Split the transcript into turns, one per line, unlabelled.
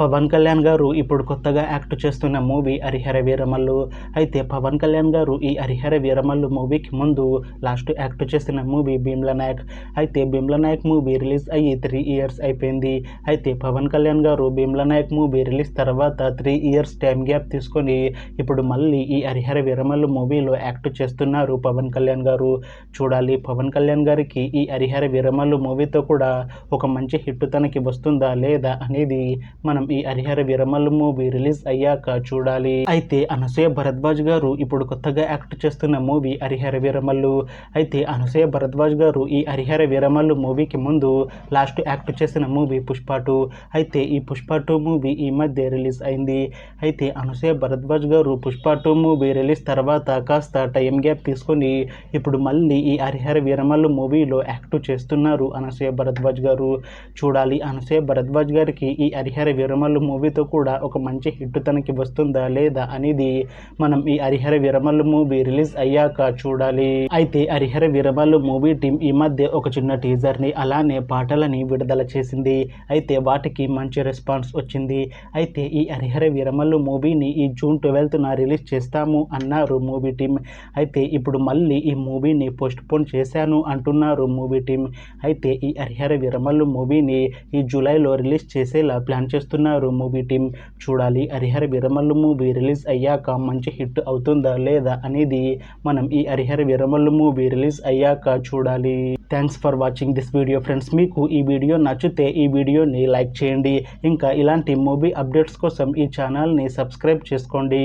పవన్ కళ్యాణ్ గారు ఇప్పుడు కొత్తగా యాక్ట్ చేస్తున్న మూవీ హరిహర వీరమల్లు. అయితే పవన్ కళ్యాణ్ గారు ఈ హరిహర వీరమల్లు మూవీకి ముందు లాస్ట్ యాక్ట్ చేసిన మూవీ భీమ్లా నాయక్. అయితే భీమ్లా నాయక్ మూవీ రిలీజ్ అయ్యి 3 ఇయర్స్ అయిపోయింది. అయితే పవన్ కళ్యాణ్ గారు భీమ్లా నాయక్ మూవీ రిలీజ్ తర్వాత 3 ఇయర్స్ టైం గ్యాప్ తీసుకొని ఇప్పుడు మళ్ళీ ఈ హరిహర వీరమల్లు మూవీలో యాక్ట్ చేస్తున్నారు పవన్ కళ్యాణ్ గారు. చూడాలి పవన్ కళ్యాణ్ గారికి ఈ హరిహర వీరమల్లు మూవీతో కూడా ఒక మంచి హిట్ తనకి వస్తుందా లేదా అనేది మనం ఈ హరిహర వీరమల్లు మూవీ రిలీజ్ అయ్యాక చూడాలి. అయితే అనసూయ భరద్వాజ్ గారు ఇప్పుడు కొత్తగా యాక్ట్ చేస్తున్న మూవీ హరిహర వీరమల్లు. అయితే అనసూయ భరద్వాజ్ గారు ఈ హరిహర వీరమల్లు మూవీకి ముందు లాస్ట్ యాక్ట్ చేసిన మూవీ పుష్ప 2. అయితే ఈ పుష్ప 2 మూవీ ఈ మధ్య రిలీజ్ అయింది. అయితే అనసూయ భరద్వాజ్ గారు పుష్ప 2 మూవీ రిలీజ్ తర్వాత కాస్త టైం గ్యాప్ తీసుకొని ఇప్పుడు మళ్ళీ ఈ హరిహర వీరమల్లు మూవీలో యాక్ట్ చేస్తున్నారు అనసూయ భరద్వాజ్ గారు. చూడాలి అనసూయ భరద్వాజ్ గారికి ఈ హరిహర వీరమల్లు మూవీతో కూడా ఒక మంచి హిట్ తనకి వస్తుందా లేదా అనేది మనం ఈ హరిహర వీరమల్లు మూవీ రిలీజ్ అయ్యాక చూడాలి. అయితే హరిహర వీరమల్లు మూవీ టీం ఈ మధ్య ఒక చిన్న టీజర్ని అలానే పాటలని విడుదల చేసింది. అయితే వాటికి మంచి రెస్పాన్స్ వచ్చింది. అయితే ఈ హరిహర వీరమల్లు మూవీని ఈ జూన్ 12న రిలీజ్ చేస్తాము అన్నారు మూవీ టీం. అయితే ఇప్పుడు మళ్ళీ ఈ మూవీని పోస్ట్ పోన్ చేశాను అంటున్నారు మూవీ టీం. అయితే ఈ హరిహర వీరమల్లు మూవీని ఈ జూలైలో రిలీజ్ చేసేలా ప్లాన్ చేస్తున్నారు మూవీ టీం. చూడాలి హరిహర వీరమల్లు మూవీ రిలీజ్ అయ్యాక మంచి హిట్ అవుతుందా లేదా అనేది మనం ఈ హరిహర వీరమల్లు మూవీ రిలీజ్ అయ్యాక చూడాలి. Thanks for watching this video friends. మీకు ఈ వీడియో నచ్చితే ఈ వీడియోని లైక్ చేయండి. ఇంకా ఇలాంటి మూవీ అప్డేట్స్ కోసం ఈ ఛానల్ని సబ్స్క్రైబ్ చేసుకోండి.